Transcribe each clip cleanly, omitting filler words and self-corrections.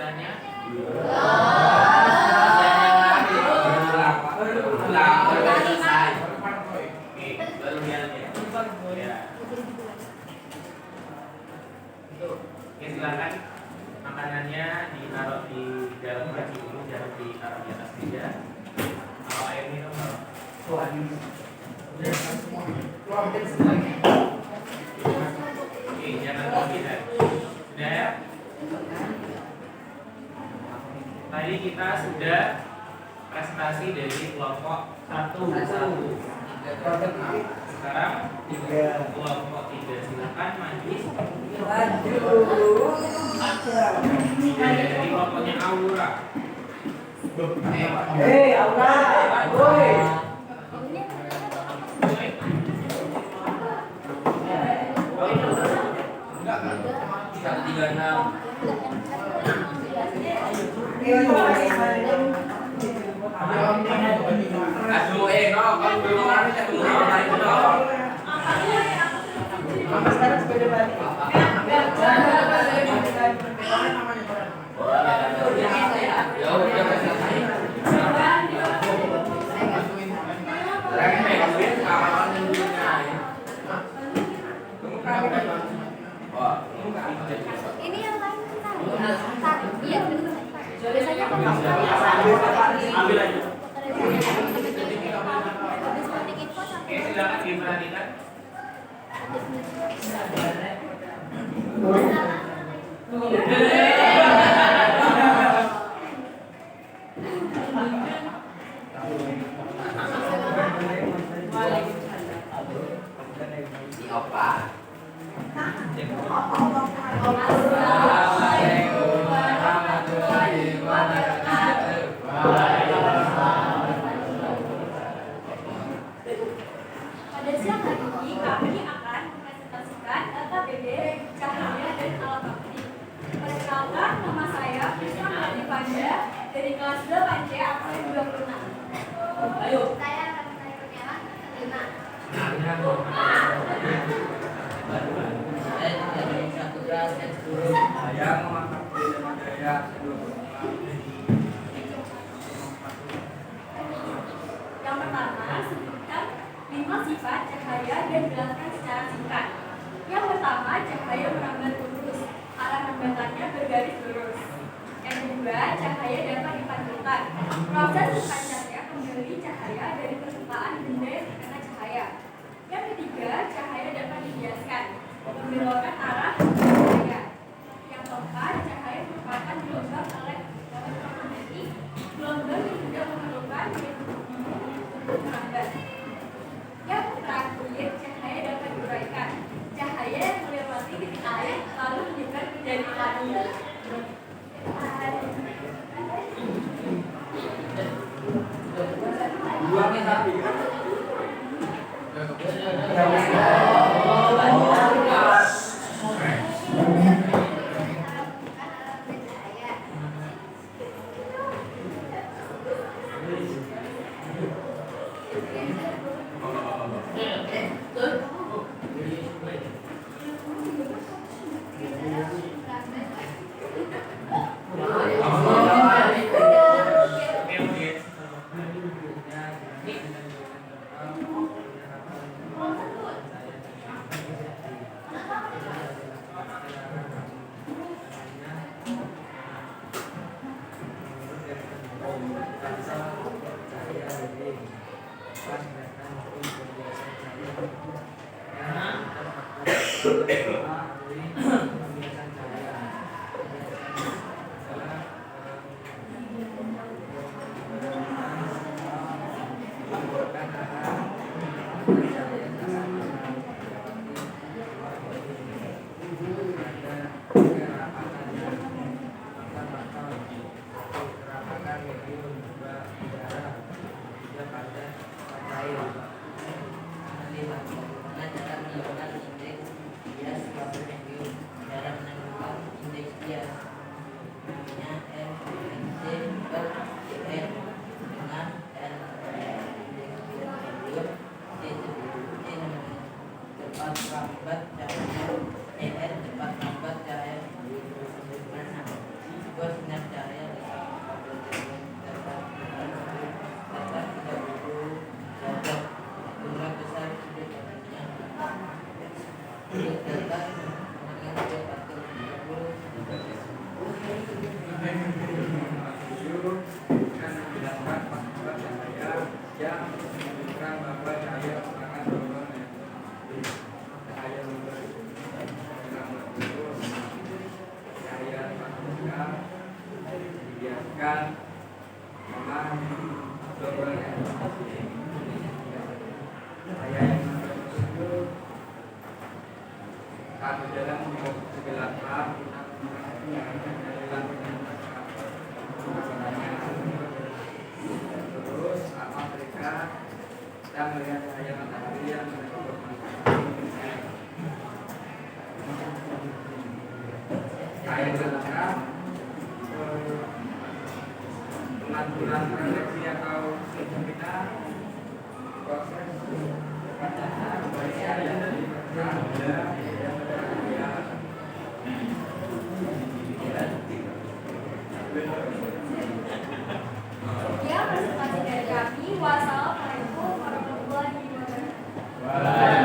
istilahnya? Oke, silakan makanannya ditaruh di dalam laci dulu, jangan ditaruh di atas meja. Kalau air minum, oke, jangan tidak. Sudah ya? Tadi kita sudah presentasi dari kelompok 1. Sekarang kelompok 3, silakan maju. Jadi kelompoknya Aura. Aura, woi. Aduh, no, kalau belum ada kita belum ada itu no. Sekarang sepeda balik. Ini yang lain kita. Iya, benar. Biasanya kalau Ambil aja. diskotik info Oke, sampai silakan diperhatikan. Si Opa. pada siang hari ini kami akan mempresentasikan LKPD, cahaya dan alat optik. Perkenalkan, nama saya Prisma Hadi Panda dari kelas 8C absen 26. Saya Ramsari Kurniawan, kelas 5. Saya memakai budaya Yang pertama, sebutkan 5 sifat cahaya dan jelaskan secara singkat. Yang pertama, cahaya merambat lurus, arah rambatannya bergaris lurus. Yang kedua, cahaya dapat dipantulkan. Proses terpancarnya kembali cahaya dari permukaan benda yang terkena cahaya. Yang ketiga, cahaya dapat dibiaskan, membelokkan arah cahaya. Yang keempat, cahaya merupakan gelombang elektromagnetik, gelombang yang tidak memerlukan untuk merambat. Yang terakhir, cahaya dapat diuraikan. Cahaya yang melewati titik air lalu menyebar menjadi langit. memberikan kami dalam kegelapan terus apa mereka sedang melihat cahaya matahari yang cahaya gelap pengaturan refleksi atau kita proses bacaan Ya, presentasi dari kami. Wassalamualaikum warahmatullahi wabarakatuh.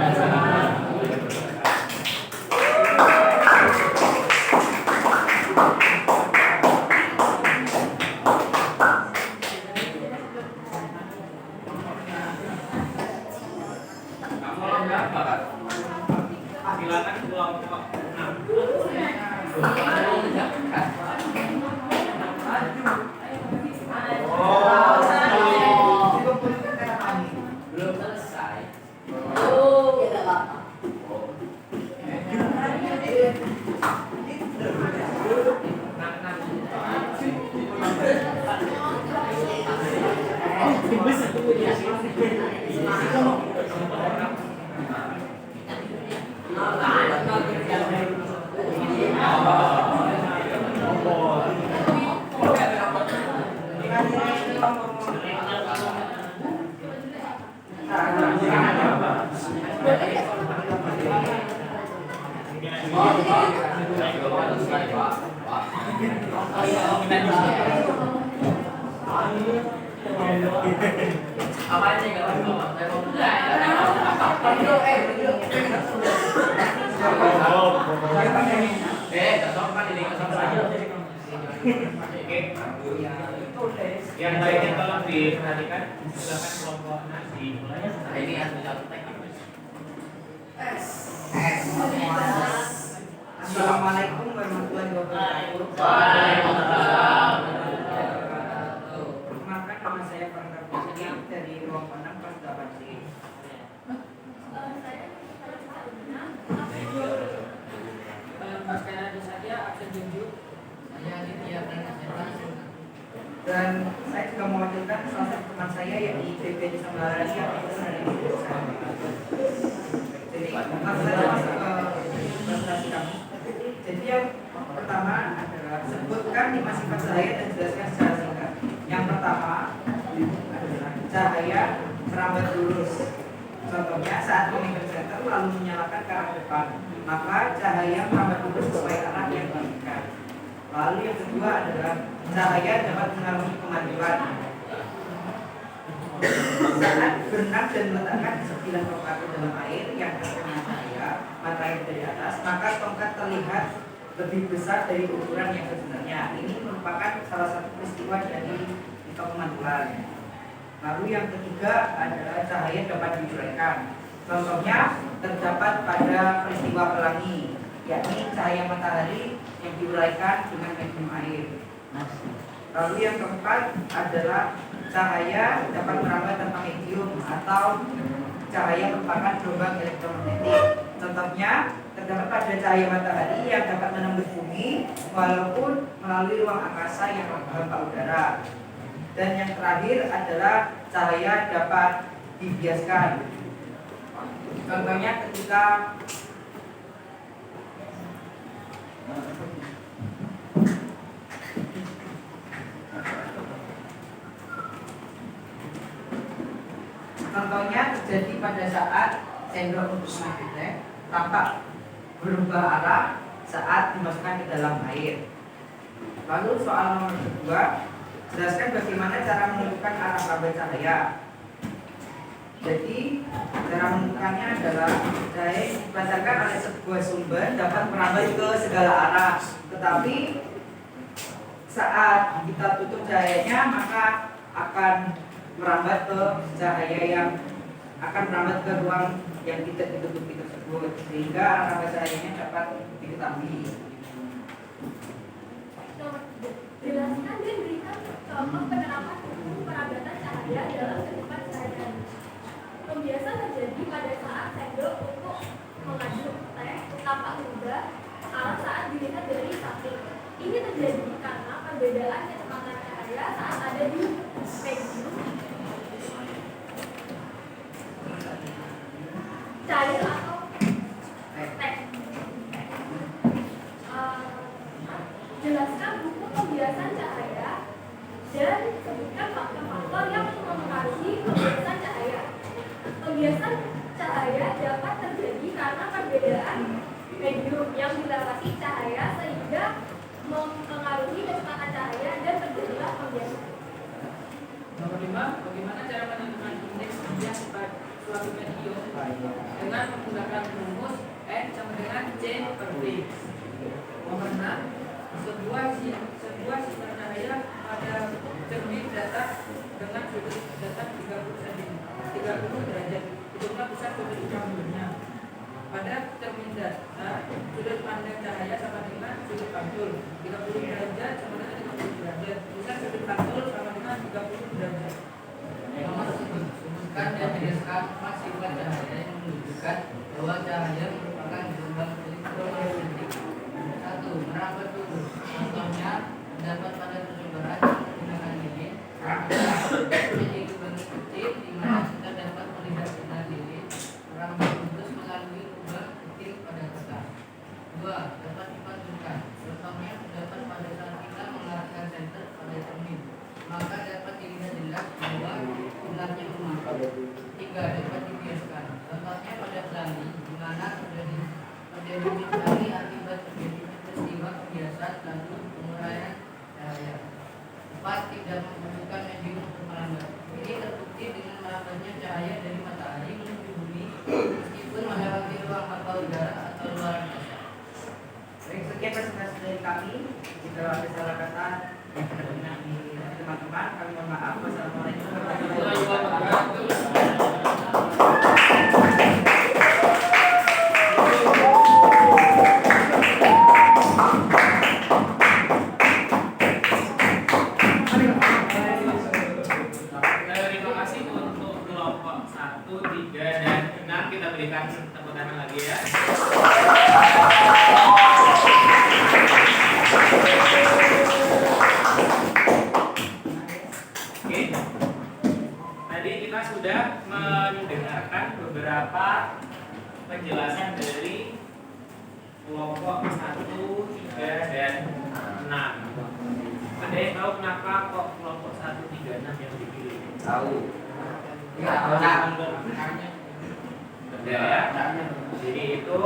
kamu berapa kan? Silakan kelompok 6. Belum selesai. Oh, ya lama. Apa aja enggak tahu. Kesopan ini kesopan aja. Oke. Yang lainnya tolong diperhatikan. Silakan kelompok 6 dimulai. Nah, ini harus dicontek. Assalamualaikum warahmatullahi wabarakatuh. Waalaikumsalam. Perkenalkan, nama saya Farhan Kusnia dari ruang pandang kelas 8C. Dan saya juga mewakilkan salah satu teman saya yang di PP di Sambaran yang ada di jurusan. Jadi langsung saja masuk ke presentasi kami. Jadi yang pertama adalah sebutkan 5 sifat cahaya dan jelaskan secara singkat. Yang pertama adalah cahaya merambat lurus. Contohnya saat monitor center lalu menyalakan ke arah depan, maka cahaya merambat lurus sesuai arah yang diinginkan. Lalu yang kedua adalah cahaya dapat mengalami kemanduan. Saat berenang dan meletakkan sebilah tongkat ke dalam air yang terkena cahaya matahari dari atas, maka tongkat terlihat lebih besar dari ukuran yang sebenarnya. Ini merupakan salah satu peristiwa dari kemanduan. Lalu yang ketiga adalah cahaya dapat diuraikan. Contohnya terdapat pada peristiwa pelangi, yakni cahaya matahari yang diuraikan dengan medium air. Lalu yang keempat adalah cahaya dapat merambat tanpa medium atau cahaya merupakan gelombang elektromagnetik. Contohnya terdapat pada cahaya matahari yang dapat menembus bumi walaupun melalui ruang angkasa yang hampa udara. Dan yang terakhir adalah cahaya dapat dibiaskan. Contohnya ketika terjadi pada saat sendok untuk magnetik tampak berubah arah saat dimasukkan ke dalam air. Lalu soal nomor kedua, jelaskan bagaimana cara menentukan arah merambat cahaya. Jadi cara menentukannya adalah cahaya dipancarkan oleh sebuah sumber dapat merambat ke segala arah, tetapi saat kita tutup cahayanya maka akan merambat ke cahaya yang akan merambat ke ruang yang tidak ditutupi tersebut, sehingga arah merambat cahayanya dapat diketahui. Jelaskan dan berikan terjadi karena perbedaan kecepatan cahaya saat ada di medium cair atau teh. Jelaskan buku pembiasan cahaya dan sebutkan faktor-faktor yang mempengaruhi pembiasan cahaya. Pembiasan cahaya dapat terjadi karena perbedaan medium yang dilewati cahaya sehingga mempengaruhi kecepatan cahaya dan terjadilah pembiasan. Nomor 5, bagaimana cara menentukan indeks bias pada suatu medium dengan menggunakan rumus N sama dengan C per V. Nomor 6, sebuah sinar cahaya pada cermin datar dengan sudut datar 30 derajat. Hitunglah besar sudut panjangnya. Pada cermin datar, sudut pandang cahaya sama dengan sudut pantul 30 derajat sama dengan 30 derajat. Besar sudut pantul sama dengan 30 derajat. Nomor sebutkan dan jelaskan sifat cahaya yang menunjukkan bahwa cahaya merupakan gelombang elektromagnetik. 1. Merambat tubuh. Contohnya terdapat pada percobaan yang menggunakan lilin. Menjadi lubang kecil di mana kita dapat melihat sinar lilin merambat terus melalui lubang kecil pada kertas. 2. Dapat dipantulkan. Contohnya terdapat pada saat kita mengarahkan senter pada cermin, maka dapat dilihat jelas bahwa sinarnya memantul. 3. Dapat dibiaskan. Contohnya pada pelangi, di mana terjadinya pelangi akibat terjadinya peristiwa kebiasaan lalu penguraian cahaya. 4. Tidak membutuhkan medium untuk merambat. Ini terbukti dengan merambatnya cahaya dari matahari menuju bumi meskipun melewati ruang hampa udara atau luar angkasa. Baik, sekian presentasi dari kami. Jika ada salah kata yang tidak benar di teman-teman, kami mohon maaf. Wassalamualaikum warahmatullahi wabarakatuh. Terima kasih untuk kelompok 1, 3, dan 6. Kita berikan tepuk tangan lagi ya. Oke. Tadi kita sudah mendengarkan beberapa penjelasan dari kelompok 1, 3, dan 6. Ada yang tahu kenapa kok kelompok 1, 3, 6 yang dipilih? Tahu. Ada ya. Jadi itu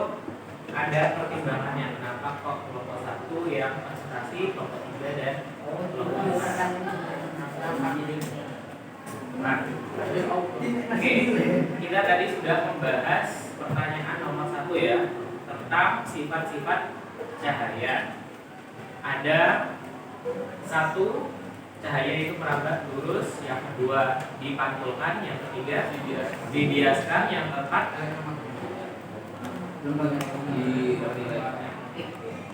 ada pertimbangannya kenapa kok kelompok 1 yang konsentrasi, kelompok 3 dan kelompok 4. Oke, kita tadi sudah membahas pertanyaan nomor 1 ya, tentang sifat-sifat cahaya. Ada 1, cahaya itu merambat lurus, yang kedua dipantulkan, yang ketiga dibiaskan, yang keempat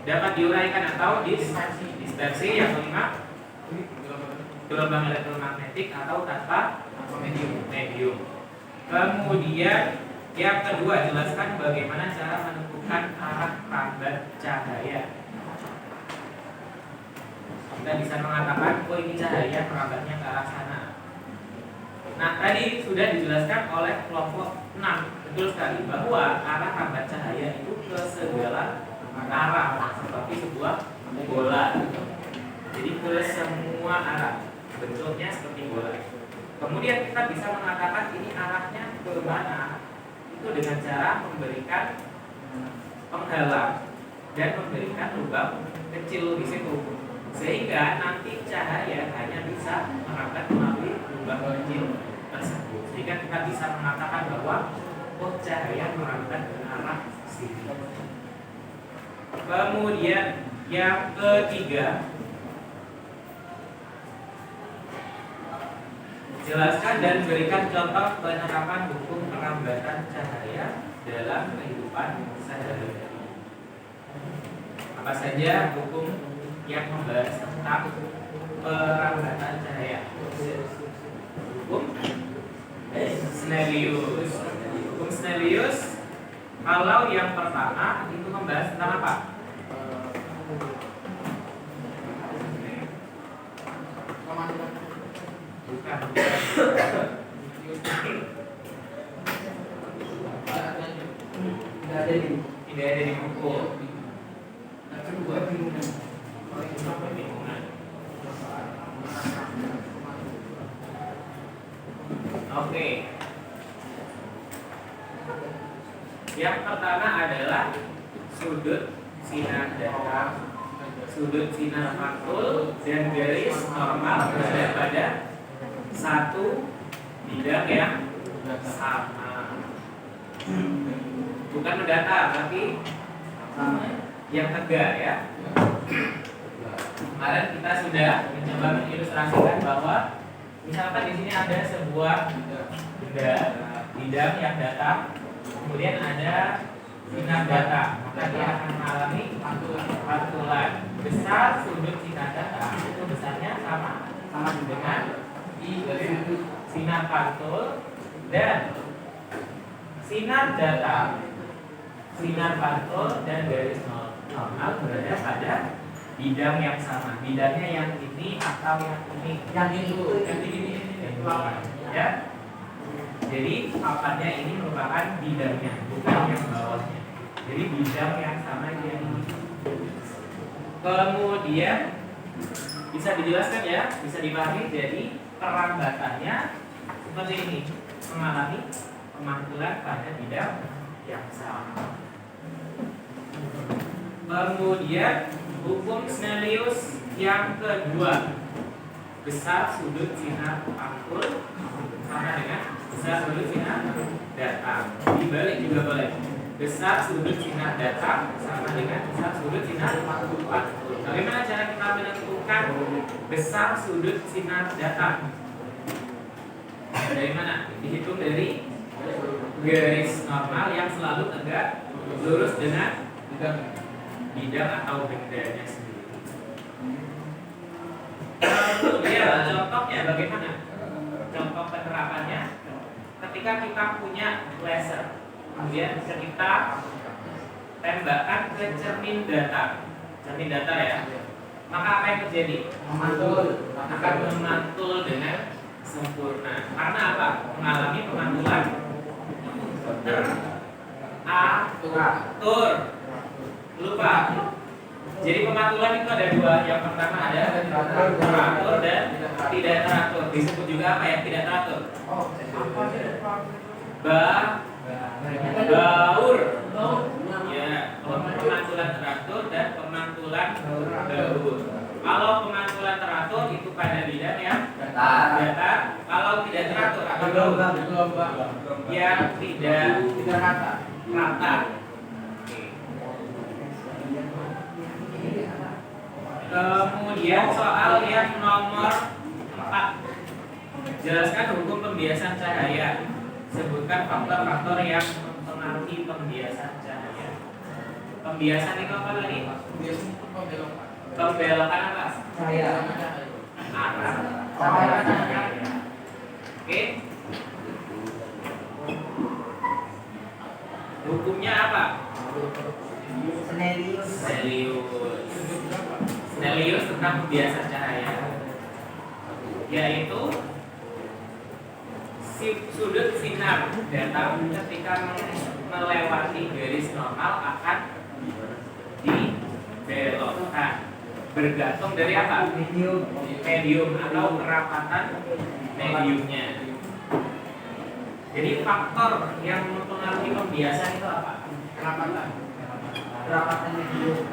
dapat diuraikan atau dispersi, yang kelima gelombang elektromagnetik atau tanpa medium. Kemudian yang kedua, jelaskan bagaimana cara menentukan arah rambat cahaya. Kita bisa mengatakan, oh ini cahaya merambatnya ke arah sana. Nah, tadi sudah dijelaskan oleh kelompok 6, betul sekali, bahwa arah rambat cahaya itu ke segala arah, seperti sebuah bola. Jadi ke semua arah, bentuknya seperti bola. Kemudian kita bisa mengatakan ini arahnya ke mana, itu dengan cara memberikan penghalang dan memberikan lubang kecil di situ, sehingga nanti cahaya hanya bisa merambat melalui lubang kecil tersebut, sehingga kita bisa mengatakan bahwa oh cahaya merambat ke arah sini. Kemudian yang ketiga, jelaskan dan berikan contoh penerapan hukum perambatan cahaya dalam kehidupan sehari-hari. Apa saja hukum yang membahas tentang perambatan cahaya? Hukum Snellius. Hukum Snellius, kalau yang pertama itu membahas tentang apa? Tidak ada di Tidak ada di buku. Oke. Yang pertama adalah sudut sinar datar, sudut sinar makul dan garis normal berada pada satu bidang yang sama. Bukan mendatar, tapi yang tegak ya. Kemarin kita sudah mencoba mengilustrasikan bahwa misalkan di sini ada sebuah bidang yang datar, kemudian ada sinar datar, maka dia akan mengalami pantulan. Besar sudut sinar datar itu besarnya sama dengan sinar pantul, dan sinar datar, sinar pantul dan garis normal berada pada bidang yang sama. Bidangnya yang ini atau yang ini? yang itu. Yang ini ya. Jadi papannya ini merupakan bidangnya, bukan yang bawahnya. Jadi bidang yang sama yang ini. Kemudian bisa dijelaskan ya, bisa dipahami. Jadi perambatannya seperti ini, mengalami pemantulan pada bidang yang sama. Kemudian hukum Snellius yang kedua, besar sudut sinar pantul sama dengan besar sudut sinar datar. Dibalik juga boleh. Besar sudut sinar datar sama dengan besar sudut sinar pantul. Bagaimana cara kita menentukan besar sudut sinar datar? Dari mana? Dihitung dari garis normal yang selalu tegak lurus dengan bidang atau bendanya sendiri. Kemudian contohnya bagaimana? Contoh penerapannya, ketika kita punya laser, kemudian kita tembakan ke cermin datar ya, maka apa yang terjadi? Akan memantul dengan sempurna. Karena apa? Mengalami pemantulan teratur. Lupa. Jadi pemantulan itu ada dua. Yang pertama ada teratur dan tidak teratur. Disebut juga apa yang tidak teratur? Baur. Ya, pemantulan teratur dan pemantulan baur. Kalau pemantulan teratur itu pada bidang yang datar. Kalau tidak teratur atau yang tidak rata. Kemudian soal yang nomor 4, jelaskan hukum pembiasan cahaya. Sebutkan faktor-faktor yang mempengaruhi pembiasan cahaya. Pembiasan itu apa tadi? Pembelokan apa? Cahaya. Arah cahaya. Oke. Hukumnya apa? Snellius tentang pembiasan cahaya, yaitu sudut sinar datar ketika melewati garis normal akan dibelokkan bergantung dari apa? Medium atau kerapatan mediumnya. Jadi faktor yang mempengaruhi pembiasan itu apa? Kerapatan medium.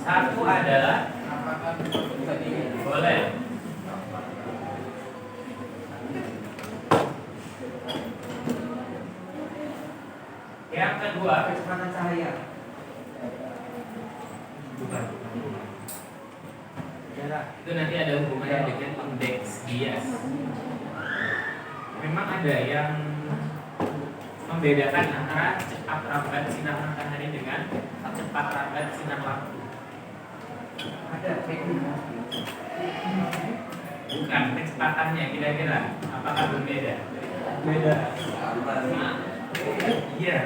Satu adalah boleh. Yang kedua, Kecepatan cahaya. bukan. Itu nanti ada hubungannya dengan indeks bias. Memang ada yang membedakan antara cepat rambat sinar matahari dengan cepat rambat sinar lampu. Ada teknik. Bukan kecepatannya, kira-kira apakah berbeda? Beda. Iya.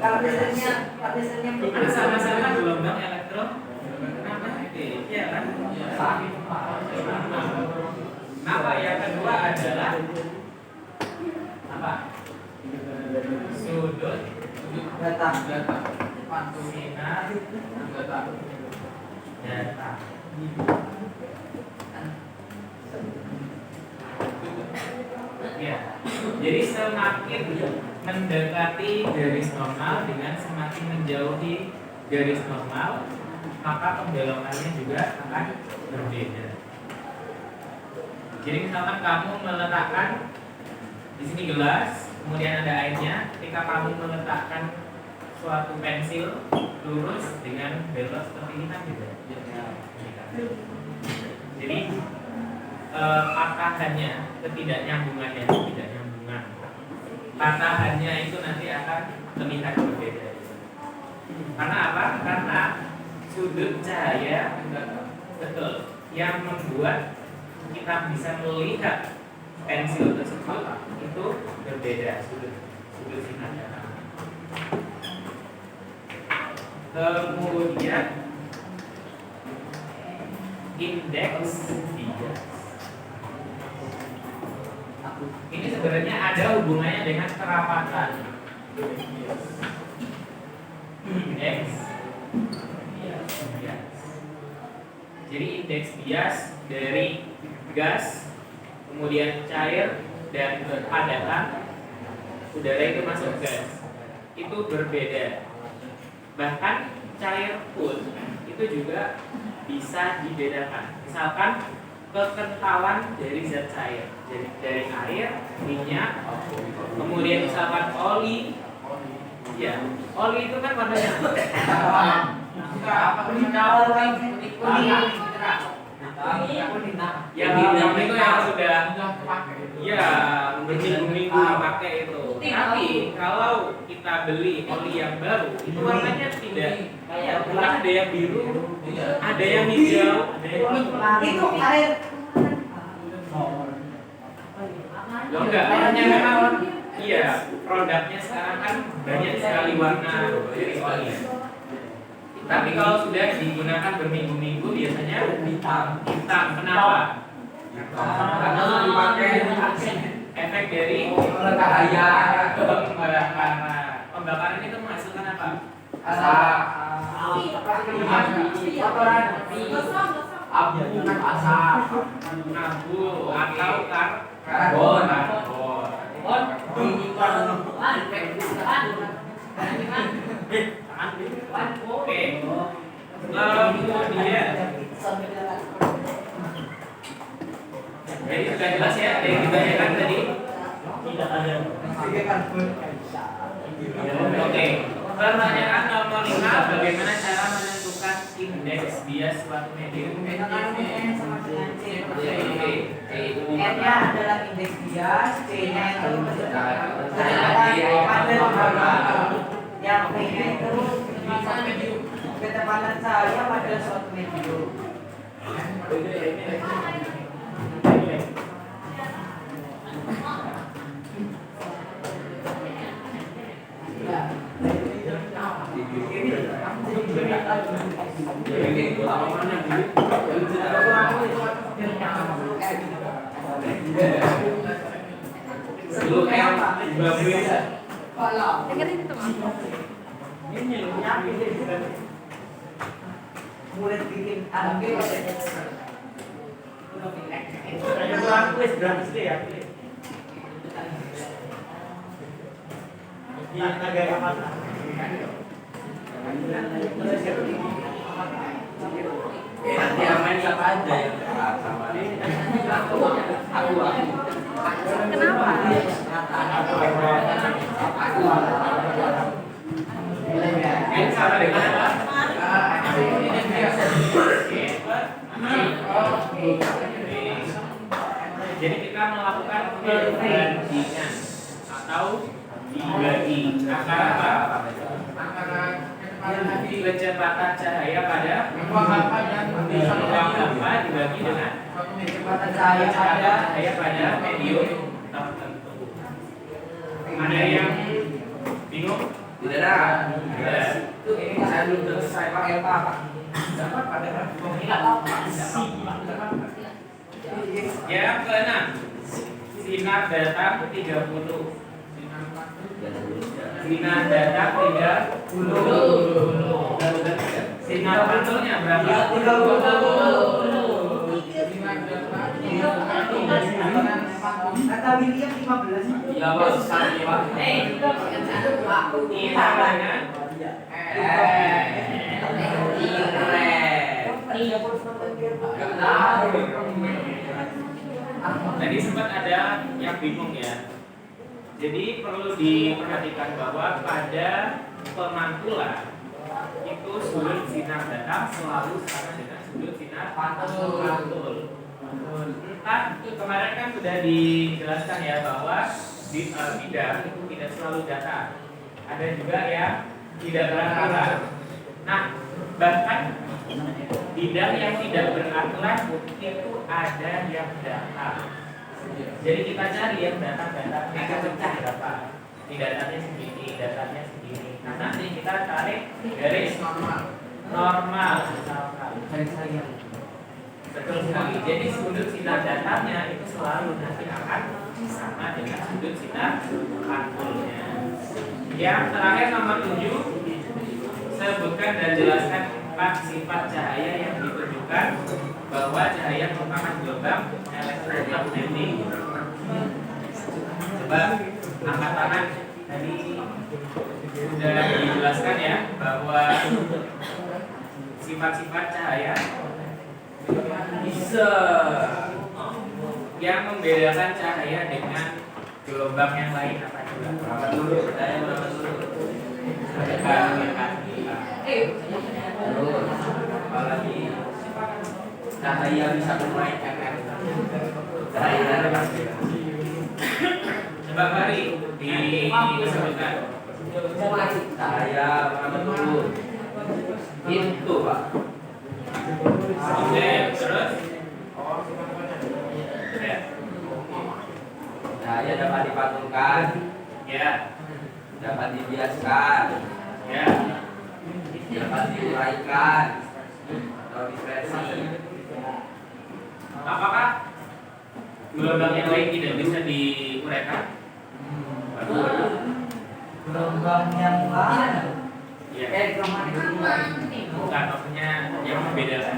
Kalau listriknya Kan sama-sama gelombang elektromagnetik, ya kan? Apa yang kedua adalah apa? Sudut data. sinar data. Ya, jadi semakin mendekati garis normal dengan semakin menjauhi garis normal, maka pembelokannya juga akan berbeda. Jadi misalkan kamu meletakkan di sini gelas, kemudian ada airnya, ketika kamu meletakkan suatu pensil lurus dengan belok seperti ini kan beda. Jadi patahannya, ketidaknyambungannya, patahannya itu nanti akan terlihat berbeda. Karena apa? Karena sudut cahaya betul yang membuat kita bisa melihat pensil tersebut itu berbeda sudut sinarnya. Kemudian indeks bias. Ini sebenarnya ada hubungannya dengan kerapatan. Indeks bias. Jadi indeks bias dari gas, kemudian cair dan padatan udara itu masuk gas itu berbeda. Bahkan cair pun itu juga bisa dibedakan. Misalkan kekentalan dari zat cair, jadi dari air, minyak, kemudian misalkan oli, ya oli itu kan warnanya yang hitam itu yang sudah ya berminggu-minggu dipakai itu. Tapi kalau kita beli oli yang baru, itu warnanya tidak kayak bukan ada yang biru, ada yang hijau, ada yang Itu air. loh enggak, warnanya memang iya, produknya sekarang kan banyak sekali warna dari oli. Tapi kalau sudah digunakan berminggu-minggu biasanya hitam. Kenapa? Karena dipakai efek dari cahaya pembakaran itu menghasilkan apa? Asap, abu, atau karbon. Oke. Kemudian jadi sudah jelas ya ada yang ditanyakan tadi? Oke. Pertanyaan nomor 5, bagaimana cara menentukan indeks bias suatu medium? N-nya adalah indeks bias, C-nya itu yang P-nya itu kecepatan cahaya pada suatu medium. Dengerin itu Mas. Murid bikin angge Yang main siapa aja ya? Kenapa? Yang sama dengan apa? Jadi kita melakukan perbandingan atau dibagi antara apa? Kecepatan cahaya pada ruang hampa dibagi dengan kecepatan cahaya cahaya pada medium tertentu. Ada yang bingung? Tidak ada. Ya. Ini saya belum selesai Pak Elpa Pak. Dapat pada Yang keenam, sinar datang 30. Sinar datang 30. Sinar pantulnya berapa? 30. Kata William 15. Iya Pak, sekali Pak. Ini namanya tadi sempat ada yang bingung ya. Jadi perlu diperhatikan bahwa pada pemantulan itu sudut sinar datang selalu sama dengan sudut sinar pantul. Entah kemarin kan sudah dijelaskan ya bahwa bidang itu tidak selalu datar. Ada juga yang tidak beraturan. Nah, bahkan bidang yang tidak beraturan itu ada yang datar. Jadi kita cari yang datar-datarnya pecah berapa. Di datarnya segini, datarnya segini. Nah, nanti kita tarik garis normal misalkan. Betul sekali. Jadi sudut sinar datarnya itu selalu nanti akan sama dengan sudut sinar pantulnya. Yang terakhir nomor 7, sebutkan dan jelaskan 4 sifat cahaya yang ditunjukkan bahwa cahaya merupakan gelombang elektromagnetik. Coba angkat tangan. Tadi sudah dijelaskan ya bahwa sifat-sifat cahaya bisa yang membedakan cahaya dengan gelombang yang lain apa juga? Berapa dulu? Saya berapa dulu? Apalagi cahaya bisa bermain cahaya. Coba mari disebutkan. Cahaya berapa dulu? Itu Pak. Oke, terus ya. Cahaya dapat dipantulkan, Ya, dapat dibiaskan, ya. dapat diuraikan atau diskresi. Apakah gelombang yang lain tidak bisa diuraikan? Gelombang yang mana? Ya. Elektromagnetik. Bukan, maksudnya yang membedakan.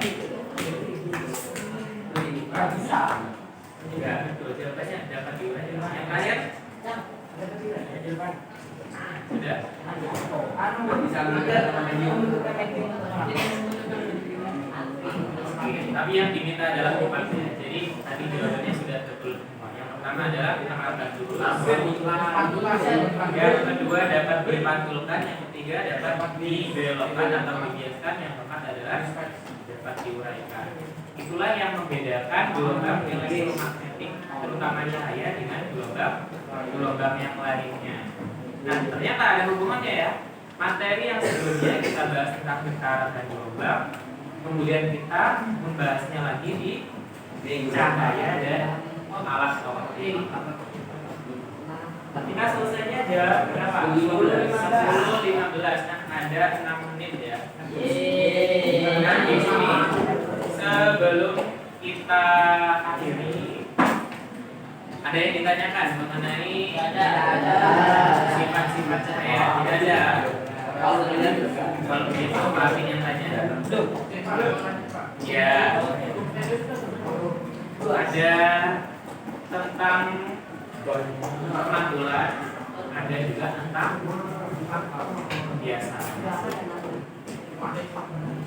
Nggak bisa. Enggak, betul. Jawabannya dapat diuraikan. Yang terakhir sudah. Bisa menggunakan medium. Tapi yang diminta adalah tempatnya. Jadi tadi jawabannya sudah betul. Yang pertama adalah tanggal dulu. Yang kedua dapat dipantulkan. Yang ketiga dapat dibelokkan atau dibiaskan. Yang keempat adalah dapat diuraikan. Itulah yang membedakan gelombang elektromagnetik, terutama cahaya, dengan gelombang yang lainnya. Nah, ternyata ada hubungannya ya. Materi yang sebelumnya kita bahas tentang getaran dan gelombang, kemudian kita membahasnya lagi di cahaya dan alat optik. Kita selesainya jam berapa? 10.15. Nah, ada 6 menit ya. Nah, di sini sebelum kita akhiri, ada yang ditanyakan mengenai sifat-sifat cahaya? Tidak ada. Kalau itu Pak yang tanya. Ya. Ada tentang pemantulan, ada juga tentang biasa.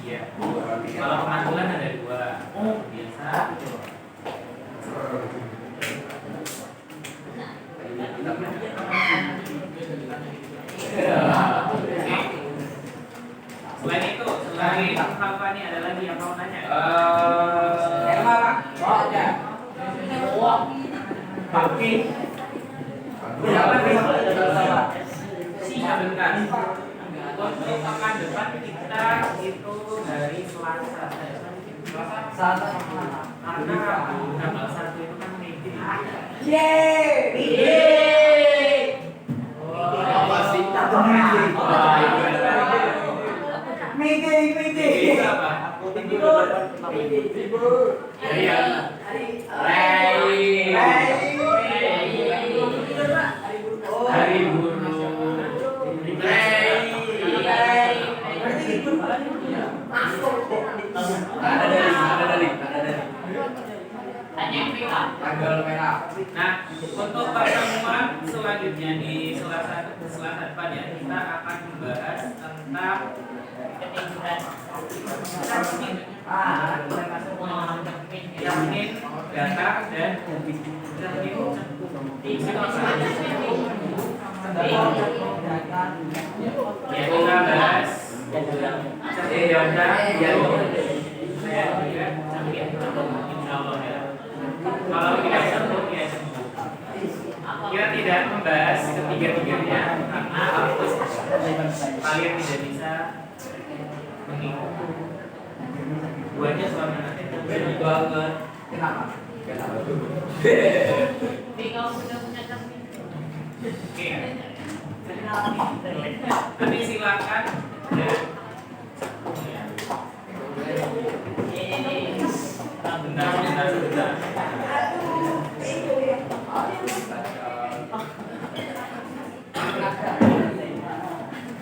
Ya. Kalau pemantulan ada 2, biasa. Selain itu, selain Fani ada lagi yang mau tanya? Papi. Sebentar. Untuk pekan depan kita itu dari Selasa. Karena tanggal 1 itu kan meeting. Yeay. Oh, Untuk pertemuan selanjutnya di Selasa depan ya, kita akan membahas tentang cermin datar dan ya, kita bahas cermin datar insya Allah ya. Kalau tidak sembuh ya sembuh. Kita tidak membahas ketiga-tiganya karena kalian tidak bisa mengikuti. Buahnya soalnya nanti banget. Kenapa? Tinggal sudah punya cermin. Oke. Nanti silakan ya. Bentar.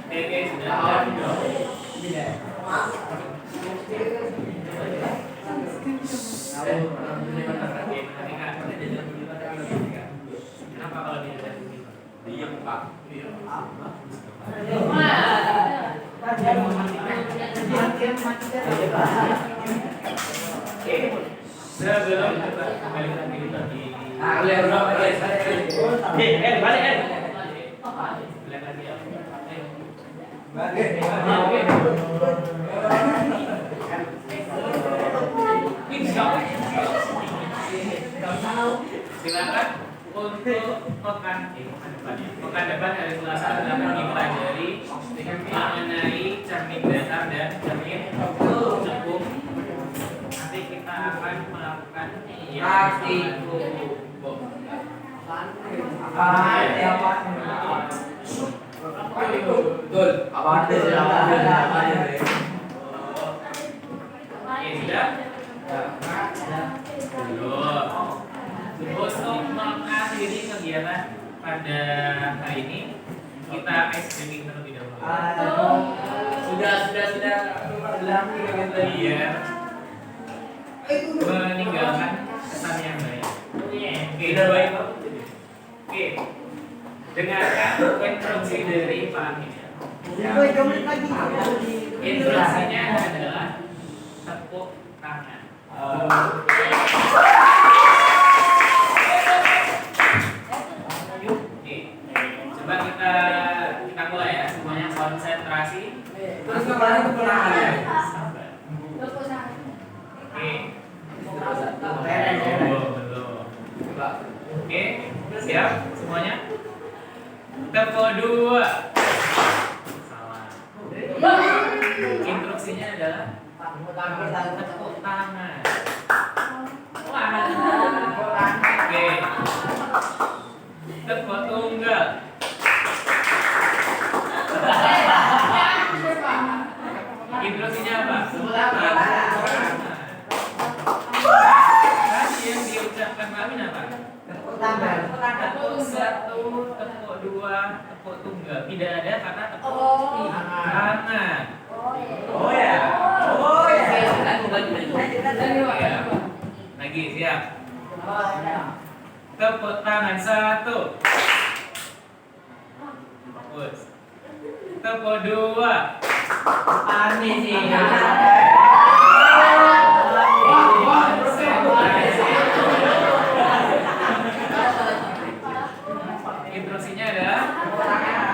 Oke, sudah ada. Kenapa kalau dia ada diam Pak? Sebelum kita kembali lagi di balik ya. Silakan untuk pekan depan hari Selasa akan dipelajari mengenai cermin datar dan cermin cekung. Nanti kita akan melakukan Betul. Apa artinya? Untuk mengakhiri kegiatan pada hari ini, kita ice creaming terlebih dahulu. Sudah. Biar meninggalkan kesan yang baik. Oke, baik. Oke, dengarkan instruksi dari Pak Amin. Instruksinya adalah tepuk tangan. Coba kita mulai ya, semuanya konsentrasi. Terus kemarin kepulangan. Oke. Oke, siap semuanya. Tepuk 2. Salah. Instruksinya adalah tepuk tangan. Oke. Tepuk tunggal. Instruksinya apa? Tadi yang diucapkan Pak Amin apa? Tepuk 1, tepuk 2, tepuk tunggal. Tidak ada kata tepuk tangan. Oh ya. Lagi siap. Tepuk tangan 1. Fokus. Tepuk 2. Amin sih. Instruksinya adalah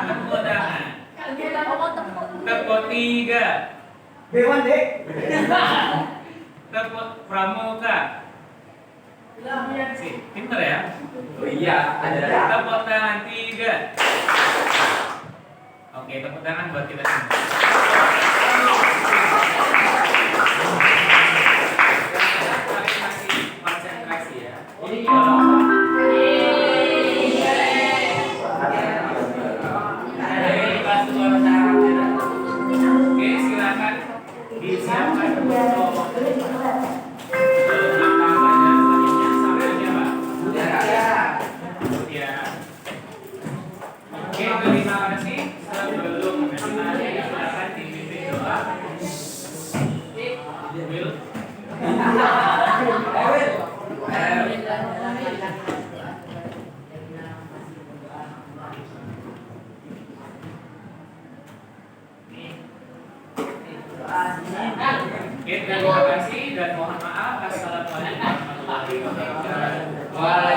tepuk tangan. Tepuk 3. Dewan dek. Tepuk pramuka. Si, pinter ya. Oh iya, ada. Tepuk tangan 3. Oke, tepuk tangan buat kita semua. Kalian masih konsentrasi ya. Oke, silakan disiapkan untuk Oke, terima kasih. Sebelum dimulai, silakan dipimpin doa. Will. Terima kasih dan mohon maaf. Assalamualaikum warahmatullahi wabarakatuh. Waalaikumsalam.